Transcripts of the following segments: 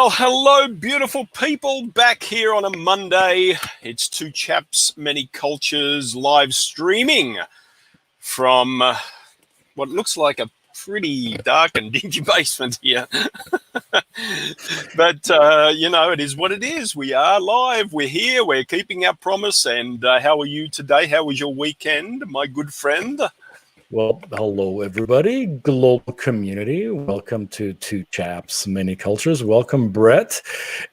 Well, hello, beautiful people, back here on a Monday. It's Two Chaps, Many Cultures, live streaming from what looks like a pretty dark and dingy basement here. But, it is what it is. We are live. We're here. We're keeping our promise. And how are you today? How was your weekend, my good friend? Well, hello, everybody. Global community. Welcome to Two Chaps, Many Cultures. Welcome, Brett.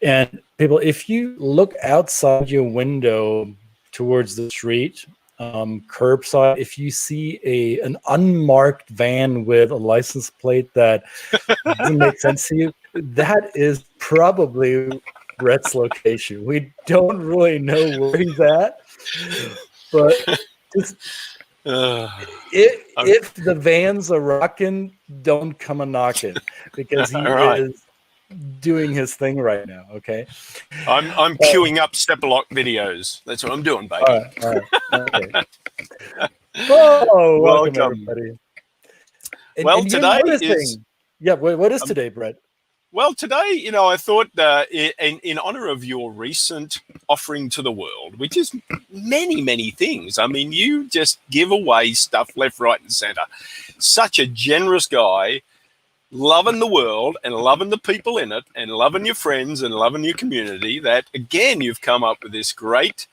And people, if you look outside your window towards the street, curbside, if you see an unmarked van with a license plate that doesn't make sense to you, that is probably Brett's location. We don't really know where he's at, but just... If the vans are rocking, don't come a knocking, because he is doing his thing right now. Okay, I'm queuing up Steplock videos. That's what I'm doing, baby. All right. Okay. Oh, welcome everybody. And today is... Yeah, what is today, Brett? Well, today, I thought in honor of your recent offering to the world, which is many, many things. I mean, you just give away stuff left, right, and center. Such a generous guy, loving the world and loving the people in it and loving your friends and loving your community, that, again, you've come up with this great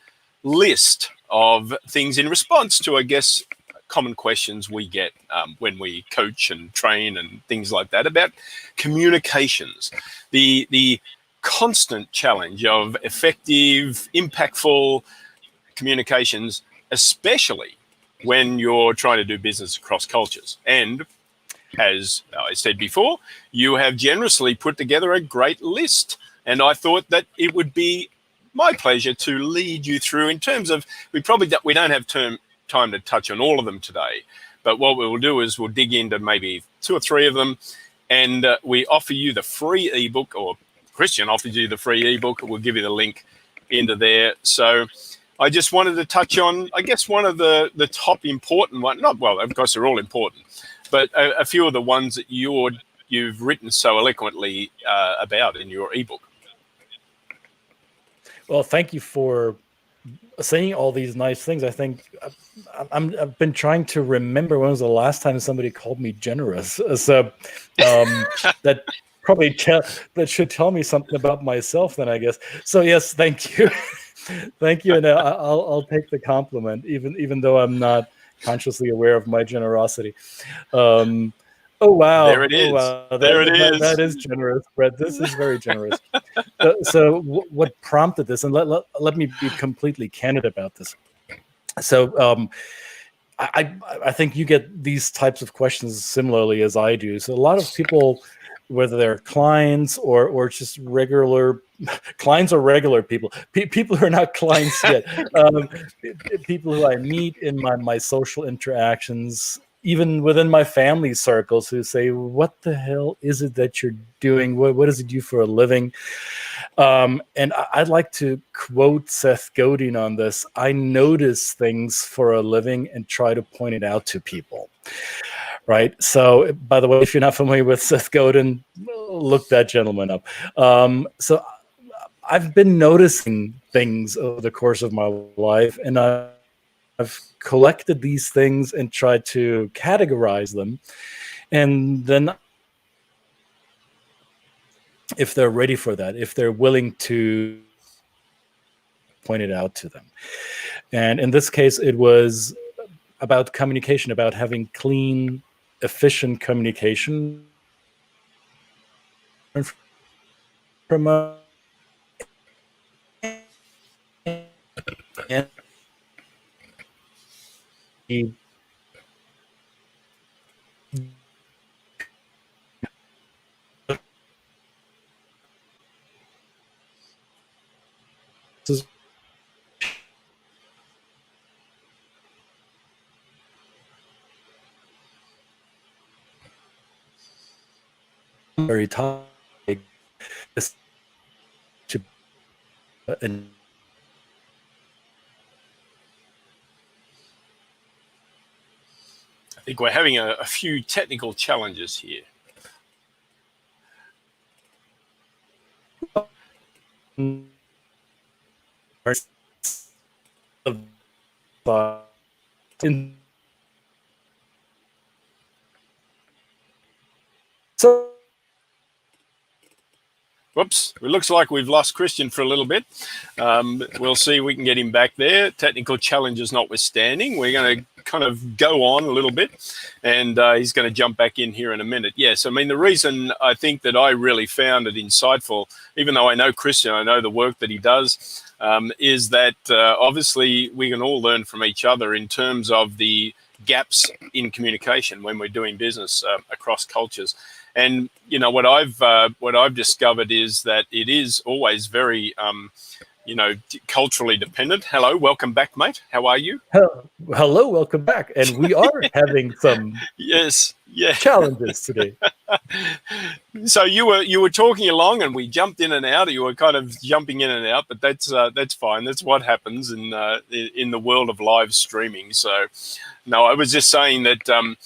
list of things in response to, I guess, common questions we get when we coach and train and things like that about communications, the constant challenge of effective, impactful communications, especially when you're trying to do business across cultures. And as I said before, you have generously put together a great list, and I thought that it would be my pleasure to lead you through, in terms of, we don't have time to touch on all of them today, but what we will do is we'll dig into maybe 2 or 3 of them, and we offer you the free ebook, or Christian offers you the free ebook. We'll give you the link into there. So I just wanted to touch on, I guess, one of the top important one. Not, well, of course they're all important, but a few of the ones that you've written so eloquently about in your ebook. Well, thank you for saying all these nice things. I think I've been trying to remember when was the last time somebody called me generous. So that probably that should tell me something about myself then, I guess. So yes, thank you. Thank you. And I'll take the compliment, even though I'm not consciously aware of my generosity. Oh, wow. There it is. Oh, wow. There it is. That is generous, Brett. This is very generous. So what prompted this? And let me be completely candid about this. So I think you get these types of questions similarly as I do. So a lot of people, whether they're clients or just regular clients or regular people who are not clients yet, people who I meet in my social interactions, even within my family circles, who say, what the hell is it that you're doing? What does it do for a living? And I'd like to quote Seth Godin on this. I notice things for a living and try to point it out to people. Right. So, by the way, if you're not familiar with Seth Godin, look that gentleman up. So I've been noticing things over the course of my life, and I've collected these things and tried to categorize them. And then if they're ready for that, if they're willing to point it out to them. And in this case, it was about communication, about having clean, efficient communication from a very topic. And I think we're having a few technical challenges here. So Whoops, it looks like we've lost Christian for a little bit. We'll see if we can get him back there. Technical challenges notwithstanding, we're going to kind of go on a little bit, and he's going to jump back in here in a minute. Yes, I mean, the reason I think that I really found it insightful, even though I know Christian, I know the work that he does, is that obviously we can all learn from each other in terms of the gaps in communication when we're doing business across cultures. And you know what I've discovered is that it is always very culturally dependent. Hello, welcome back, mate. How are you? Hello, welcome back. And we are having some challenges today. So you were talking along, and we jumped in and out. You were kind of jumping in and out, but that's fine. That's what happens in the world of live streaming. So, no, I was just saying that.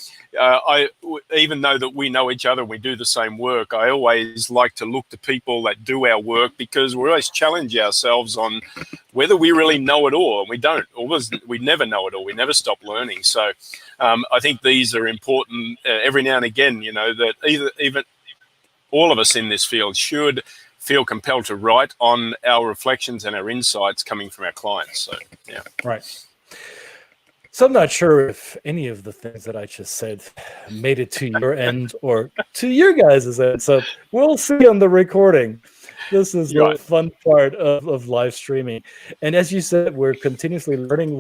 Even though that we know each other, we do the same work, I always like to look to people that do our work, because we always challenge ourselves on whether we really know it all. And we don't. We never know it all. We never stop learning. So I think these are important every now and again, that even all of us in this field should feel compelled to write on our reflections and our insights coming from our clients. So, yeah. Right. So I'm not sure if any of the things that I just said made it to your end or to your guys' end. So we'll see on the recording. This is the fun part of live streaming. And as you said, we're continuously learning.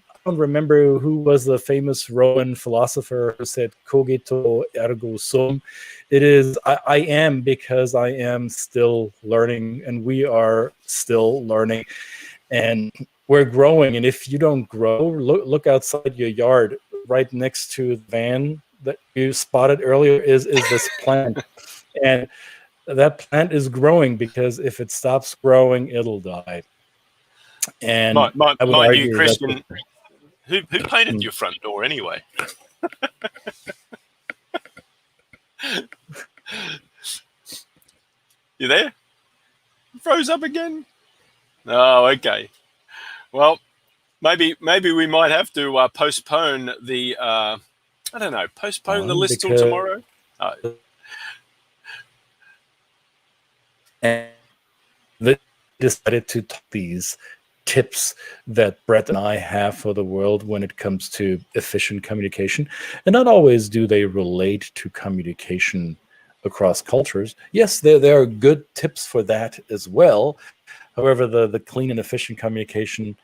I don't remember who was the famous Roman philosopher who said, cogito ergo sum. It is, I am because I am still learning, and we are still learning. And we're growing, and if you don't grow, look outside your yard. Right next to the van that you spotted earlier is this plant, and that plant is growing, because if it stops growing, it'll die. And I would argue, Christian, who painted your front door anyway? You there? You froze up again? Oh, okay. Well, maybe we might have to postpone the the list till tomorrow. And they decided to talk these tips that Brett and I have for the world when it comes to efficient communication. And not always do they relate to communication across cultures. Yes, there are good tips for that as well. However, the clean and efficient communication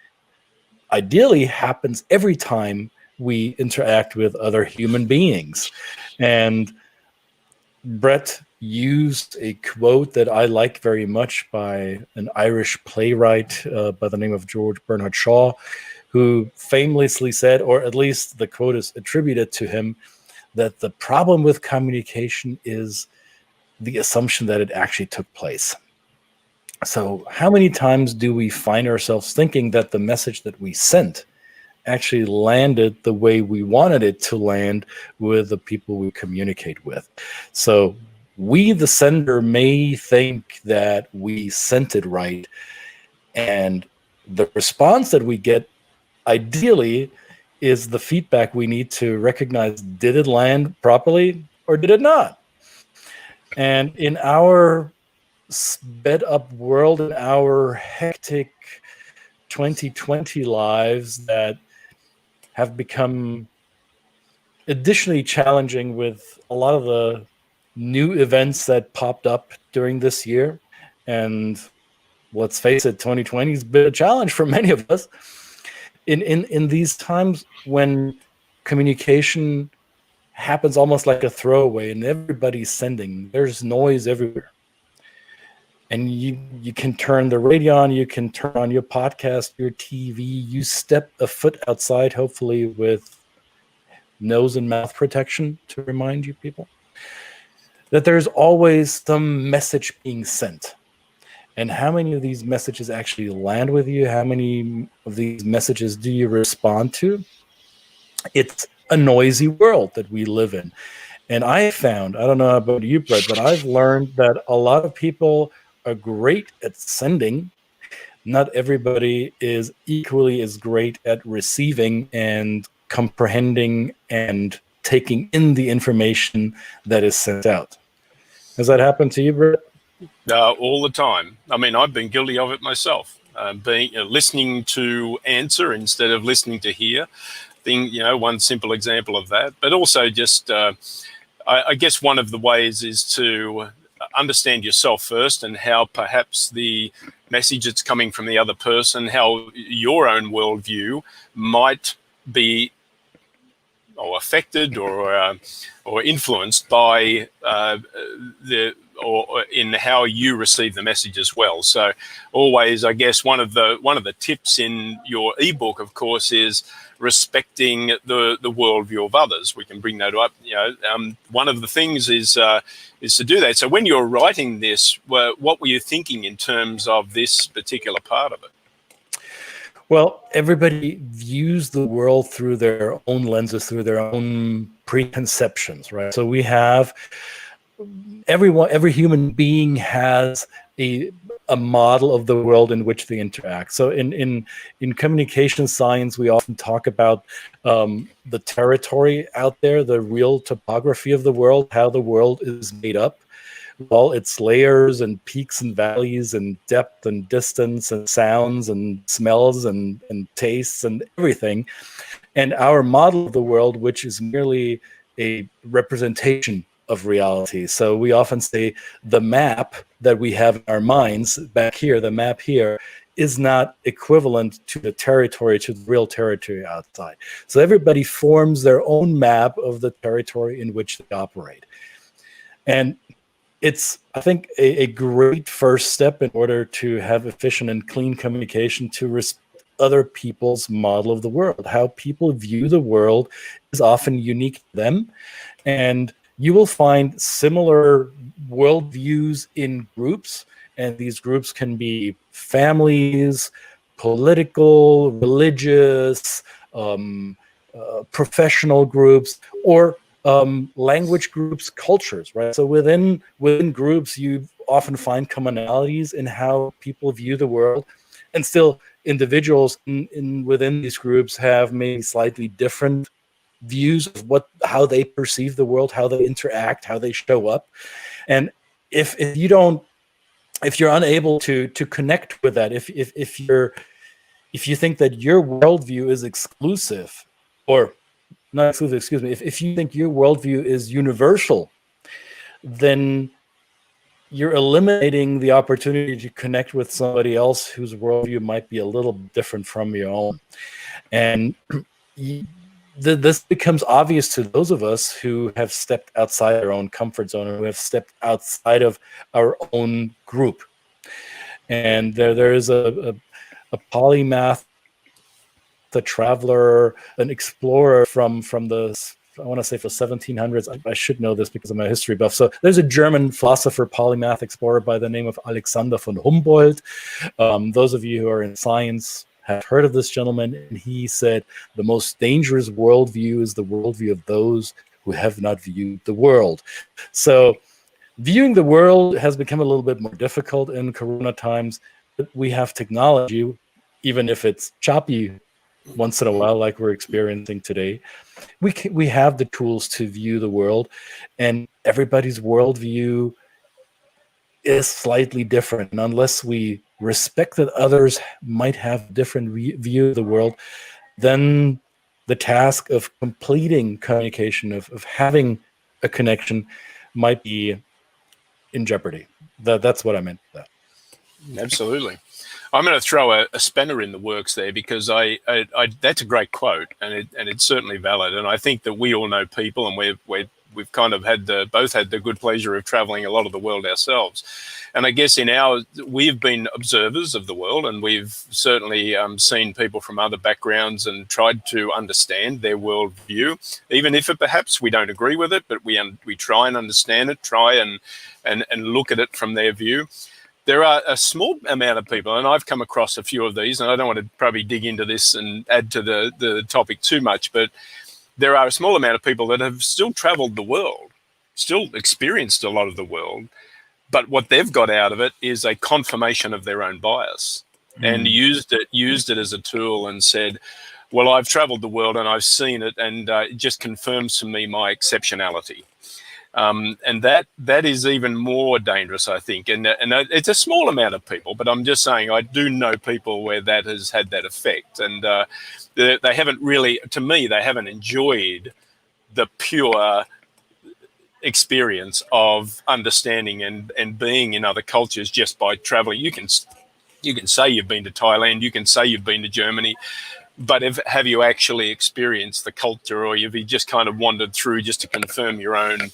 ideally happens every time we interact with other human beings. And Brett used a quote that I like very much by an Irish playwright by the name of George Bernard Shaw, who famously said, or at least the quote is attributed to him, that the problem with communication is the assumption that it actually took place. So how many times do we find ourselves thinking that the message that we sent actually landed the way we wanted it to land with the people we communicate with? So we, the sender, may think that we sent it right, and the response that we get ideally is the feedback we need to recognize: did it land properly or did it not? And in our sped up world, in our hectic 2020 lives that have become additionally challenging with a lot of the new events that popped up during this year, and let's face it, 2020 has been a challenge for many of us. In these times when communication happens almost like a throwaway and everybody's sending, there's noise everywhere. And you can turn the radio on, you can turn on your podcast, your TV, you step a foot outside, hopefully with nose and mouth protection to remind you people that there's always some message being sent. And how many of these messages actually land with you? How many of these messages do you respond to? It's a noisy world that we live in. And I found, I don't know about you, Brett, but I've learned that a lot of people are great at sending, not everybody is equally as great at receiving and comprehending and taking in the information that is sent out. Has that happened to you, Brett? All the time. I mean, I've been guilty of it myself. Listening to answer instead of listening to hear. One simple example of that. But also just, I guess one of the ways is to understand yourself first, and how perhaps the message that's coming from the other person, how your own worldview might be affected or influenced by or in how you receive the message as well. So always, I guess, one of the tips in your ebook, of course, is respecting the worldview of others. We can bring that up. One of the things is to do that. So when you're writing this, what were you thinking in terms of this particular part of it? Well, everybody views the world through their own lenses, through their own preconceptions, right? So we have every human being has a model of the world in which they interact. So in communication science, we often talk about the territory out there, the real topography of the world, how the world is made up, all its layers and peaks and valleys and depth and distance and sounds and smells and tastes and everything. And our model of the world, which is merely a representation of reality. So we often say the map that we have in our minds back here, the map here, is not equivalent to the territory, to the real territory outside. So everybody forms their own map of the territory in which they operate. And it's, I think, a great first step in order to have efficient and clean communication to respect other people's model of the world. How people view the world is often unique to them. And you will find similar worldviews in groups. And these groups can be families, political, religious, professional groups, or language groups, cultures, right? So within groups, you often find commonalities in how people view the world, and still individuals within these groups have maybe slightly different views of how they perceive the world, how they interact, how they show up. And if you're unable to connect with that, if you think that your worldview is exclusive, or not exclusive, excuse me, if you think your worldview is universal, then you're eliminating the opportunity to connect with somebody else whose worldview might be a little different from your own. And this becomes obvious to those of us who have stepped outside our own comfort zone, or who have stepped outside of our own group. And there is a polymath, the traveler, an explorer from the, I want to say, for 1700s. I should know this because I'm a history buff. So there's a German philosopher, polymath, explorer by the name of Alexander von Humboldt. Those of you who are in science have heard of this gentleman. And he said, the most dangerous worldview is the worldview of those who have not viewed the world. So viewing the world has become a little bit more difficult in Corona times. But we have technology, even if it's choppy once in a while, like we're experiencing today. We have the tools to view the world, and everybody's worldview is slightly different. And unless we respect that others might have a different view of the world, then the task of completing communication, of having a connection, might be in jeopardy. That's what I meant by that. Absolutely. I'm going to throw a spanner in the works there, because I that's a great quote, and it's certainly valid. And I think that we all know people, and we've kind of both had the good pleasure of traveling a lot of the world ourselves. And I guess we've been observers of the world, and we've certainly seen people from other backgrounds and tried to understand their worldview, even if perhaps we don't agree with it, but we try and understand it, try and look at it from their view. There are a small amount of people, and I've come across a few of these, and I don't want to probably dig into this and add to the topic too much, but there are a small amount of people that have still traveled the world, still experienced a lot of the world, But what they've got out of it is a confirmation of their own bias, and used it as a tool and said, well, I've traveled the world and I've seen it, and it just confirms to me my exceptionality. And that is even more dangerous, I think. And it's a small amount of people, but I'm just saying I do know people where that has had that effect. And they haven't really, to me, they haven't enjoyed the pure experience of understanding and being in other cultures just by traveling. You can say you've been to Thailand, you can say you've been to Germany, but have you actually experienced the culture, or have you just kind of wandered through just to confirm your own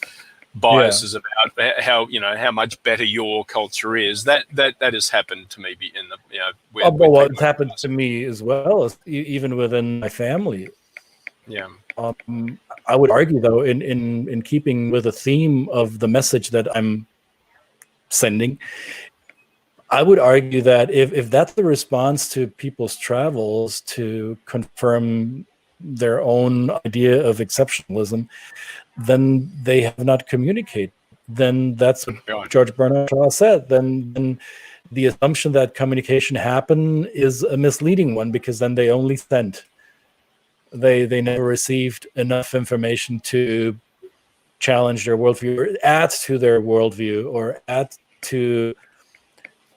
biases about how much better your culture is? That has happened to me in the well, it's happened to me as well, even within my family. Yeah. I would argue, though, in keeping with the theme of the message that I'm sending, I would argue that if that's the response to people's travels to confirm their own idea of exceptionalism, then they have not communicated. Then that's what George Bernard Shaw said. Then the assumption that communication happened is a misleading one, because then they only sent. They never received enough information to challenge their worldview, or add to their worldview, or add to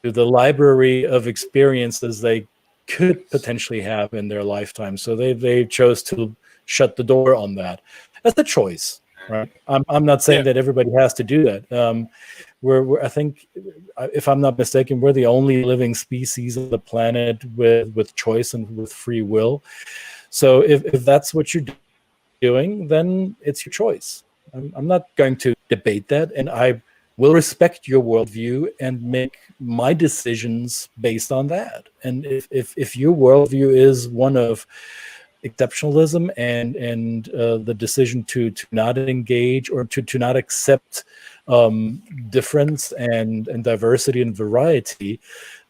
the library of experiences they could potentially have in their lifetime. So they chose to shut the door on that. That's a choice, right? I'm not saying that everybody has to do that. I think, if I'm not mistaken, we're the only living species on the planet with choice and with free will. So if that's what you're doing, then it's your choice. I'm not going to debate that, and I will respect your worldview and make my decisions based on that. And if your worldview is one of exceptionalism and the decision to not engage, or to not accept difference and diversity and variety,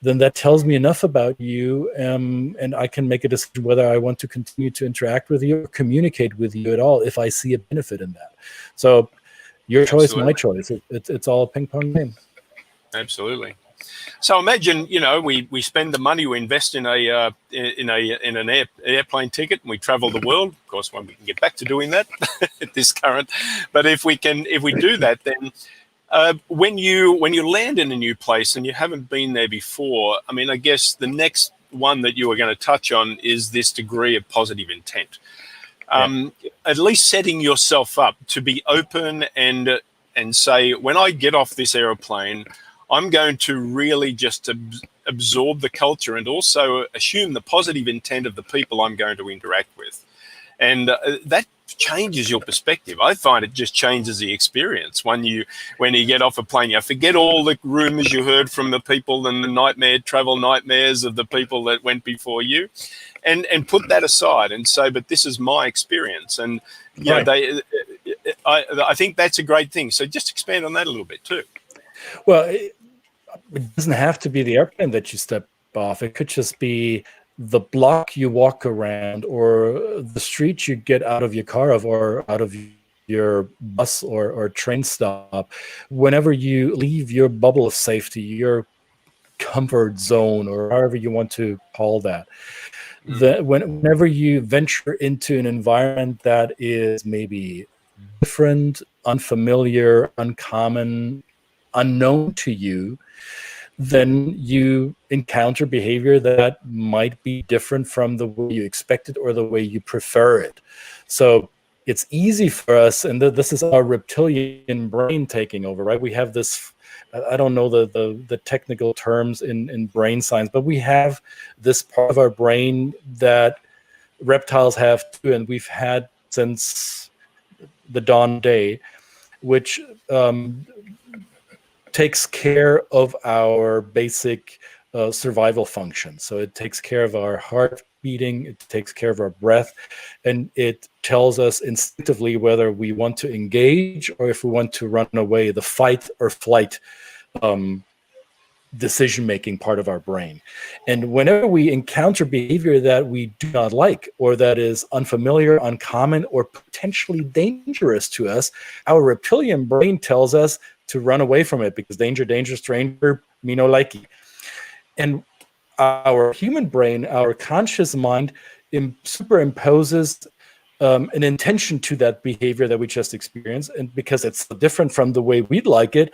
then that tells me enough about you, and I can make a decision whether I want to continue to interact with you or communicate with you at all, if I see a benefit in that. So your choice, my choice. It's all a ping pong game. Absolutely. So imagine, we spend the money, we invest in an airplane ticket, and we travel the world. Of course, when we can get back to doing that at this current, but if we do that, then when you land in a new place and you haven't been there before, I mean, I guess the next one that you are going to touch on is this degree of positive intent. At least setting yourself up to be open and say, when I get off this aeroplane, I'm going to really just absorb the culture and also assume the positive intent of the people I'm going to interact with. And that changes your perspective. I find it just changes the experience when you get off a plane. You forget all the rumors you heard from the people and the travel nightmares of the people that went before you, and put that aside and say, but this is my experience. And I think that's a great thing. So just expand on that a little bit too. Well, it doesn't have to be the airplane that you step off. It could just be the block you walk around, or the street you get out of your car of, or out of your bus or train stop. Whenever you leave your bubble of safety, your comfort zone, or however you want to call that, whenever you venture into an environment that is maybe different, unfamiliar, uncommon, unknown to you, then you encounter behavior that might be different from the way you expected or the way you prefer it. So it's easy for us, and this is our reptilian brain taking over, right? We have this, I don't know the technical terms in brain science, but we have this part of our brain that reptiles have too, and we've had since the dawn of day, which takes care of our basic survival function. So it takes care of our heart beating, it takes care of our breath, and it tells us instinctively whether we want to engage or if we want to run away, the fight or flight decision-making part of our brain. And whenever we encounter behavior that we do not like, or that is unfamiliar, uncommon, or potentially dangerous to us, our reptilian brain tells us to run away from it because danger, danger, stranger, me no likey. And our human brain, our conscious mind, superimposes an intention to that behavior that we just experienced, and because it's different from the way we'd like it,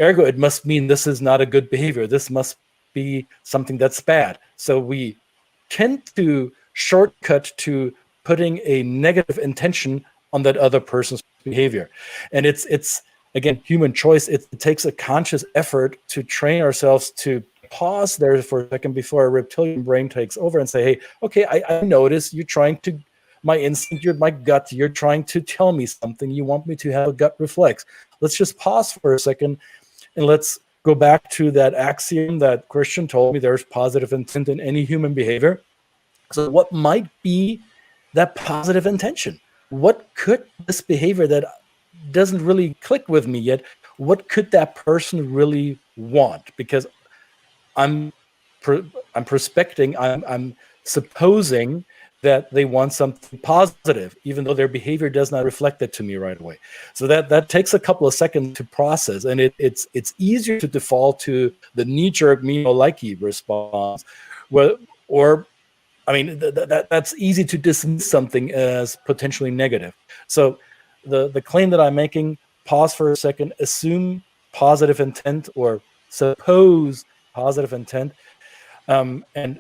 ergo it must mean this is not a good behavior. This must be something that's bad. So we tend to shortcut to putting a negative intention on that other person's behavior. And it's again, human choice. It takes a conscious effort to train ourselves to pause there for a second before our reptilian brain takes over and say, hey, okay, I notice you're trying to, my instinct, my gut, you're trying to tell me something. You want me to have a gut reflex. Let's just pause for a second and let's go back to that axiom that Christian told me, there's positive intent in any human behavior. So what might be that positive intention? What could this behavior that doesn't really click with me yet, what could that person really want? Because I'm prospecting, I'm supposing that they want something positive, even though their behavior does not reflect that to me right away. So that takes a couple of seconds to process, and it's easier to default to the knee-jerk me no likey response, that's easy to dismiss something as potentially negative. So the claim that I'm making, pause for a second, assume positive intent or suppose positive intent, and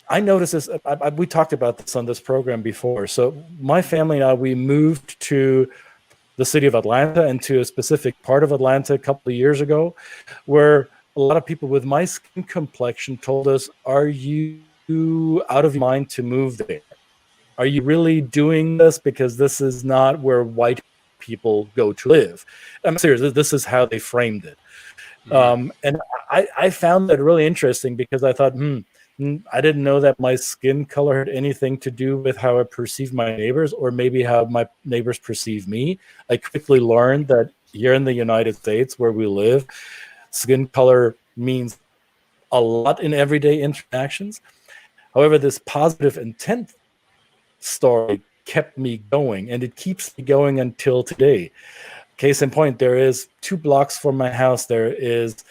I noticed this. We talked about this on this program before. So my family and I, we moved to the city of Atlanta and to a specific part of Atlanta a couple of years ago, where a lot of people with my skin complexion told us, "Are you out of your mind to move there? Are you really doing this? Because this is not where white people go to live." I'm serious. This is how they framed it. And I found that really interesting because I thought, I didn't know that my skin color had anything to do with how I perceive my neighbors or maybe how my neighbors perceive me. I quickly learned that here in the United States where we live, skin color means a lot in everyday interactions. However, this positive intent story kept me going, and it keeps me going until today. Case in point, there is 2 blocks from my house, there is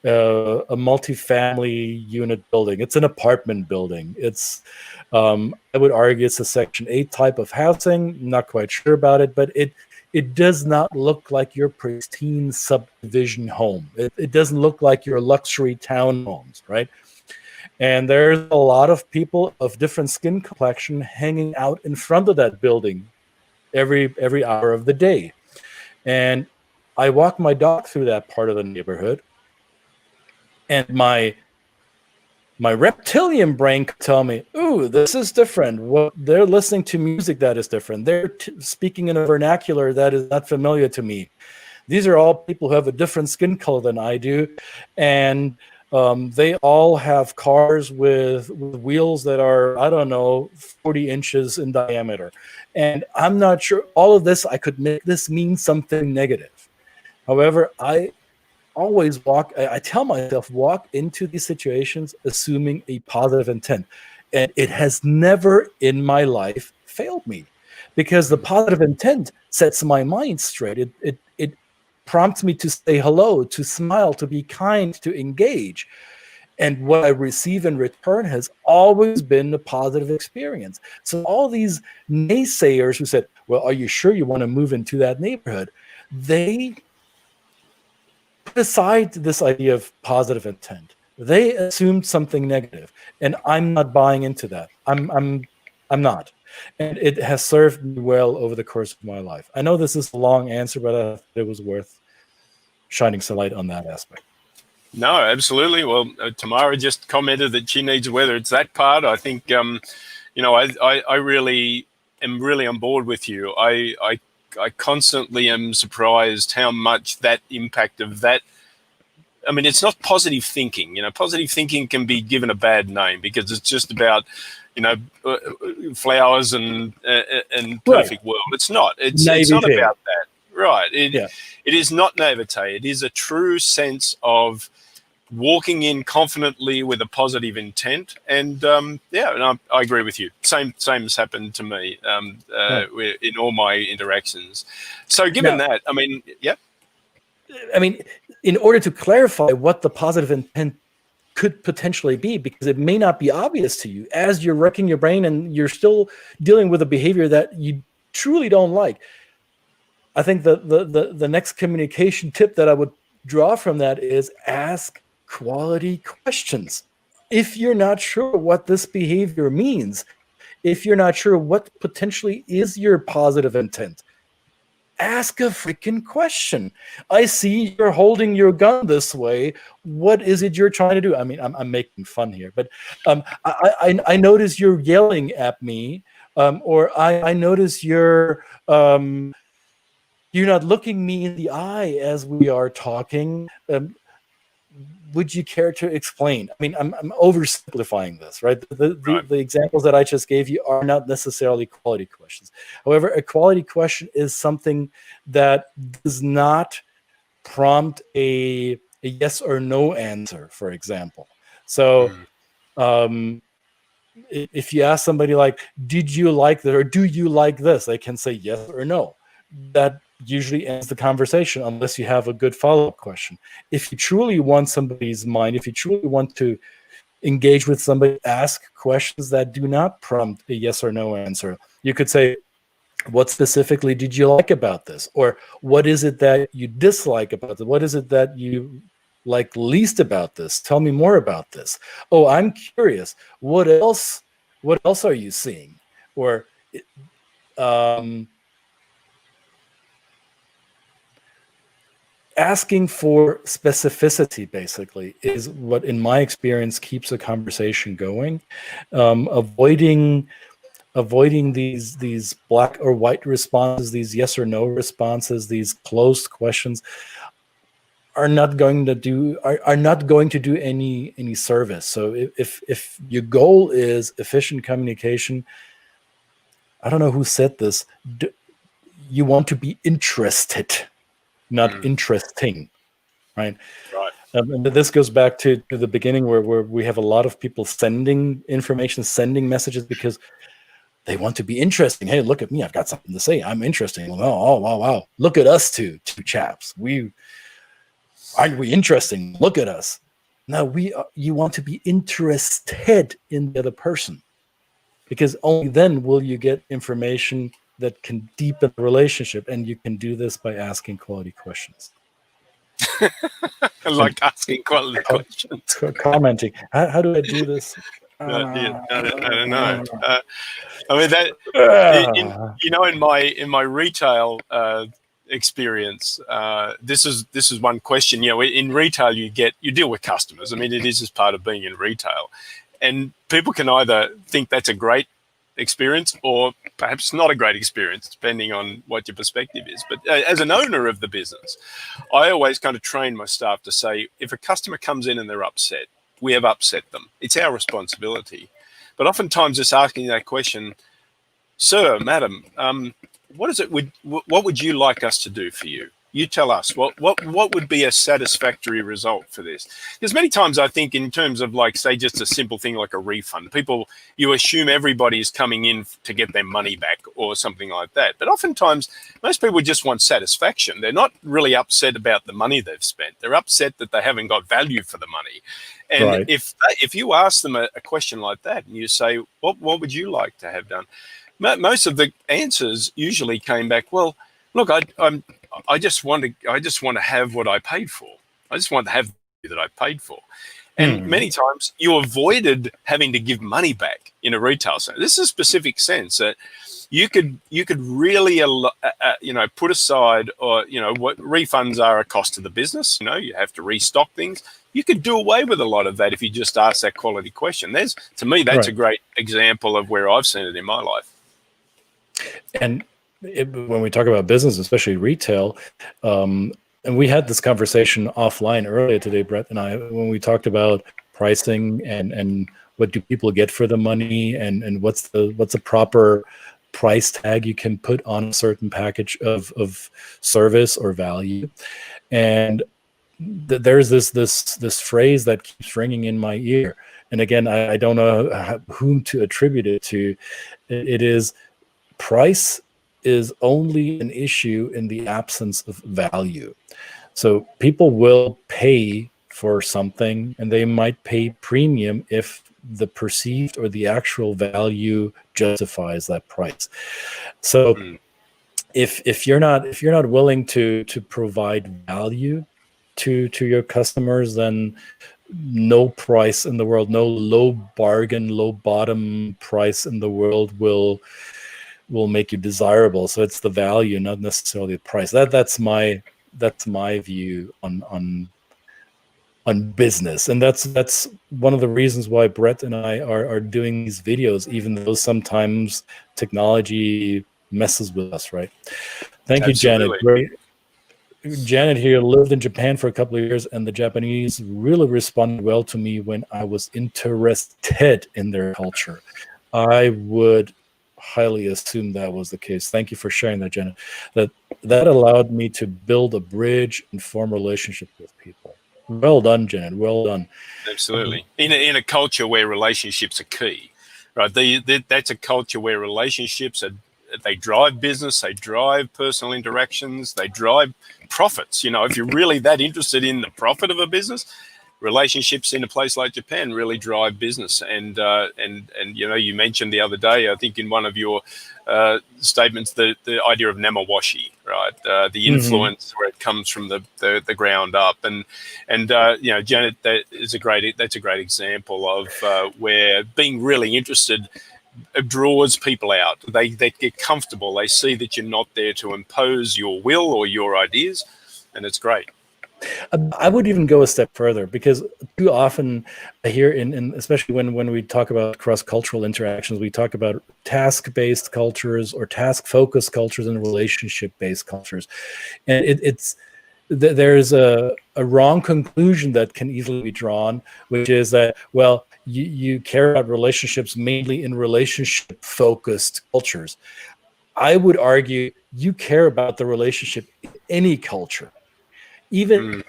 a multi-family unit building. It's an apartment building. It's, I would argue it's a Section 8 type of housing. Not quite sure about it, but it does not look like your pristine subdivision home. It doesn't look like your luxury townhomes, right? And there's a lot of people of different skin complexion hanging out in front of that building every hour of the day. And I walk my dog through that part of the neighborhood, and my reptilian brain could tell me, ooh, this is different. What they're listening to music that is different. They're speaking in a vernacular that is not familiar to me. These are all people who have a different skin color than I do. And they all have cars with wheels that are, 40 inches in diameter. And I'm not sure, all of this, I could make this mean something negative. However, I always I tell myself, walk into these situations assuming a positive intent. And it has never in my life failed me because the positive intent sets my mind straight. It prompts me to say hello, to smile, to be kind, to engage. And what I receive in return has always been a positive experience. So all these naysayers who said, well, are you sure you want to move into that neighborhood? They put aside this idea of positive intent. They assumed something negative, and I'm not buying into that. I'm not. And it has served me well over the course of my life. I know this is a long answer, but I thought it was worth shining some light on that aspect. No, absolutely. Well, Tamara just commented that she needs, whether it's that part, I think, I really am on board with you. I constantly am surprised how much that impact of that. I mean, it's not positive thinking. Positive thinking can be given a bad name because it's just about, flowers and perfect world. It's not. It's not about that. Right. It is not naivete. It is a true sense of walking in confidently with a positive intent. And I agree with you. Same has happened to me in all my interactions. So given that, I mean, yeah. I mean, in order to clarify what the positive intent could potentially be, because it may not be obvious to you as you're wrecking your brain and you're still dealing with a behavior that you truly don't like. I think the next communication tip that I would draw from that is ask quality questions. If you're not sure what this behavior means, if you're not sure what potentially is your positive intent, ask a freaking question. I see you're holding your gun this way. What is it you're trying to do? I mean, I'm making fun here, but I notice you're yelling at me, or I notice you're not looking me in the eye as we are talking. Would you care to explain? I mean, I'm oversimplifying this, right? The examples that I just gave you are not necessarily quality questions. However, a quality question is something that does not prompt a yes or no answer, for example. So if you ask somebody like, did you like that, or do you like this? They can say yes or no. That usually ends the conversation unless you have a good follow-up question. If you truly want somebody's mind, if you truly want to engage with somebody, ask questions that do not prompt a yes or no answer. You could say, what specifically did you like about this? Or what is it that you dislike about it? What is it that you like least about this? Tell me more about this. Oh, I'm curious. What else are you seeing? Or asking for specificity basically is what, in my experience, keeps a conversation going. Avoiding these black or white responses, these yes or no responses, these closed questions are not going to do any service. So if your goal is efficient communication, I don't know who said this, you want to be interested, not interesting, right? And this goes back to the beginning where we have a lot of people sending information, sending messages because they want to be interesting. Hey, look at me, I've got something to say, I'm interesting. Oh, wow, look at us two chaps. Aren't we interesting? Look at us. No, you want to be interested in the other person, because only then will you get information that can deepen the relationship, and you can do this by asking quality questions. I like asking quality questions. Commenting. How do I do this? I don't know. I mean that in my retail experience, this is one question. You know, in retail you deal with customers. I mean, it is as part of being in retail, and people can either think that's a great experience or perhaps not a great experience, depending on what your perspective is. But as an owner of the business, I always kind of train my staff to say, if a customer comes in and they're upset, we have upset them. It's our responsibility. But oftentimes just asking that question, sir, madam, what would you like us to do for you? You tell us what would be a satisfactory result for this? Because many times I think in terms of, like, say, just a simple thing like a refund, you assume everybody is coming in to get their money back or something like that. But oftentimes most people just want satisfaction. They're not really upset about the money they've spent. They're upset that they haven't got value for the money. And right. If you ask them a question like that and you say, what would you like to have done? Most of the answers usually came back, well, look, I just want to have what I paid for. I just want to have that I paid for. And many times you avoided having to give money back in a retail center. This is a specific sense that you could really put aside, or what refunds are a cost to the business. You have to restock things. You could do away with a lot of that if you just ask that quality question. To me, that's right. A great example of where I've seen it in my life. And when we talk about business, especially retail, and we had this conversation offline earlier today, Brett and I, when we talked about pricing and what do people get for the money, and what's the proper price tag you can put on a certain package of service or value. And there's this phrase that keeps ringing in my ear. And again, I don't know whom to attribute it to. It is, price is only an issue in the absence of value. So people will pay for something, and they might pay premium if the perceived or the actual value justifies that price. So if you're not willing to provide value to your customers, then no price in the world, no low bargain, low bottom price in the world will make you desirable. So it's the value, not necessarily the price. That's my view on business, and that's one of the reasons why Brett and I are doing these videos, even though sometimes technology messes with us, right? Thank you, Janet. Absolutely. Great. Janet here lived in Japan for a couple of years, and the Japanese really responded well to me when I was interested in their culture. I would highly assume that was the case. Thank you for sharing that, Janet. That allowed me to build a bridge and form relationships with people. Well done, Janet. Well done. Absolutely. In a culture where relationships are key, right? That's a culture where relationships they drive business, they drive personal interactions, they drive profits. If you're really that interested in the profit of a business, relationships in a place like Japan really drive business. And you mentioned the other day, I think in one of your statements, the idea of namawashi, right? The influence where it comes from the ground up, and Janet, that's a great example of where being really interested draws people out. They get comfortable. They see that you're not there to impose your will or your ideas, and it's great. I would even go a step further, because too often I hear especially when we talk about cross-cultural interactions, we talk about task-based cultures or task-focused cultures and relationship-based cultures. And there's a wrong conclusion that can easily be drawn, which is that, well, you care about relationships mainly in relationship-focused cultures. I would argue you care about the relationship in any culture. Even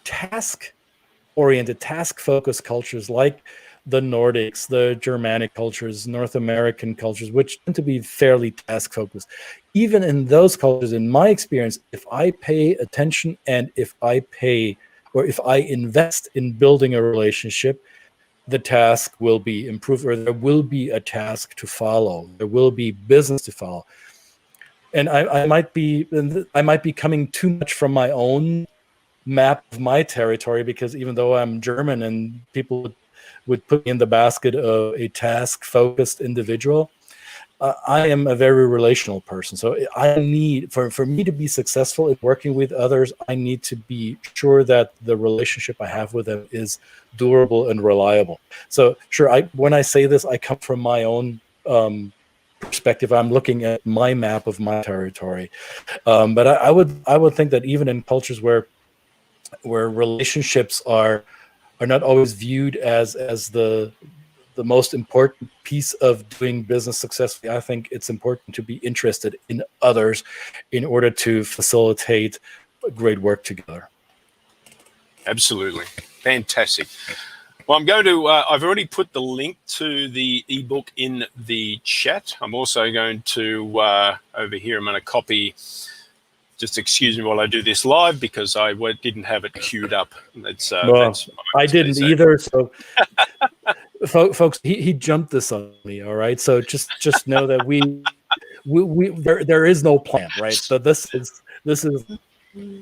task-oriented, task-focused cultures like the Nordics, the Germanic cultures, North American cultures, which tend to be fairly task-focused. Even in those cultures, in my experience, if I pay attention and if I invest in building a relationship, the task will be improved, or there will be a task to follow. There will be business to follow. And I might be coming too much from my own map of my territory, because even though I'm German and people would put me in the basket of a task-focused individual, I am a very relational person. So I need, for me to be successful in working with others, I need to be sure that the relationship I have with them is durable and reliable. So sure, when I say this, I come from my own perspective. I'm looking at my map of my territory. But I would think that even in cultures where relationships are not always viewed as the most important piece of doing business successfully, I think it's important to be interested in others in order to facilitate great work together. Absolutely. Fantastic. Well, I'm going to, I've already put the link to the ebook in the chat. I'm also going to, over here, I'm going to copy. Just excuse me while I do this live, because I didn't have it queued up. I didn't either. So, folks, he jumped this on me. All right. So just know that there is no plan, right? So this is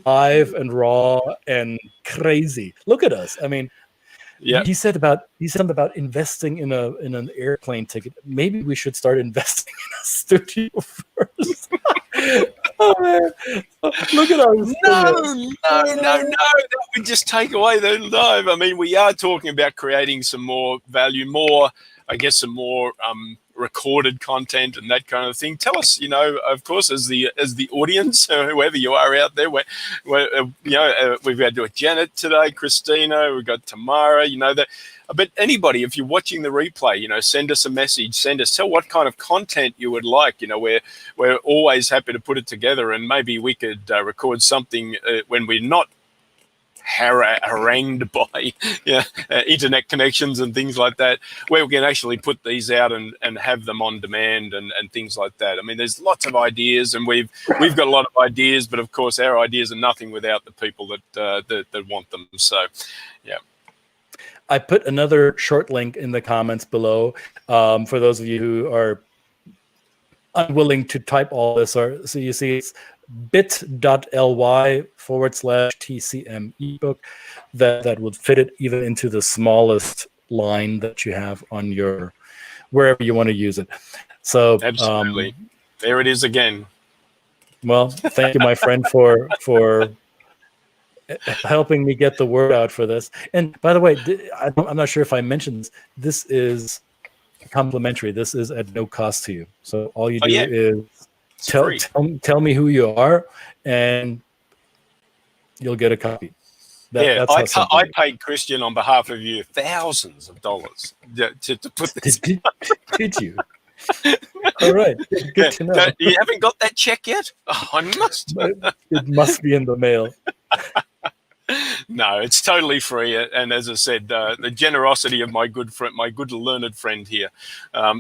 live and raw and crazy. Look at us. I mean, yeah. He said something about investing in an airplane ticket. Maybe we should start investing in a studio first. Oh man! Look at us. No. That would just take away the live. I mean, we are talking about creating some more value, some more recorded content and that kind of thing. Tell us, of course, as the audience, whoever you are out there, we've got Janet today, Christina, we've got Tamara, but anybody, if you're watching the replay, send us a message, tell what kind of content you would like. We're always happy to put it together, and maybe we could record something when we're not harangued by internet connections and things like that, where we can actually put these out and have them on demand and things like that. I mean, there's lots of ideas, and we've got a lot of ideas, but of course our ideas are nothing without the people that want them. So, yeah. I put another short link in the comments below for those of you who are unwilling to type all this. Or so you see, it's bit.ly/TCM ebook. That would fit it even into the smallest line that you have on your wherever you want to use it. So absolutely, there it is again. Well, thank you, my friend, for helping me get the word out for this. And by the way, I'm not sure if I mentioned this. This is complimentary. This is at no cost to you. So all you do is tell me who you are, and you'll get a copy. I paid Christian on behalf of you thousands of dollars to put this. Did you? All right, good to know. You haven't got that check yet? Oh, I must. It must be in the mail. No, it's totally free. And as I said, the generosity of my good friend, my good learned friend here.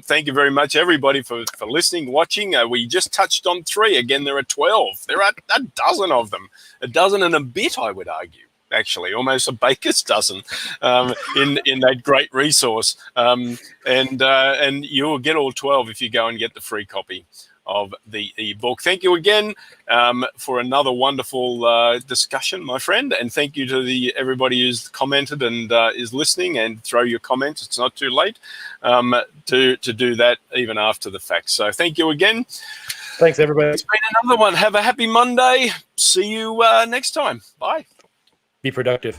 Thank you very much, everybody, for listening, watching. We just touched on 3. Again, there are 12. There are a dozen of them. A dozen and a bit, I would argue. Actually, almost a baker's dozen in that great resource. And you'll get all 12 if you go and get the free copy of the ebook. Thank you again for another wonderful discussion, my friend, and thank you to everybody who's commented and is listening, and throw your comments. It's not too late to do that even after the fact. So thank you again. Thanks, everybody. It's been another one. Have a happy Monday. See you next time. Bye. Be productive.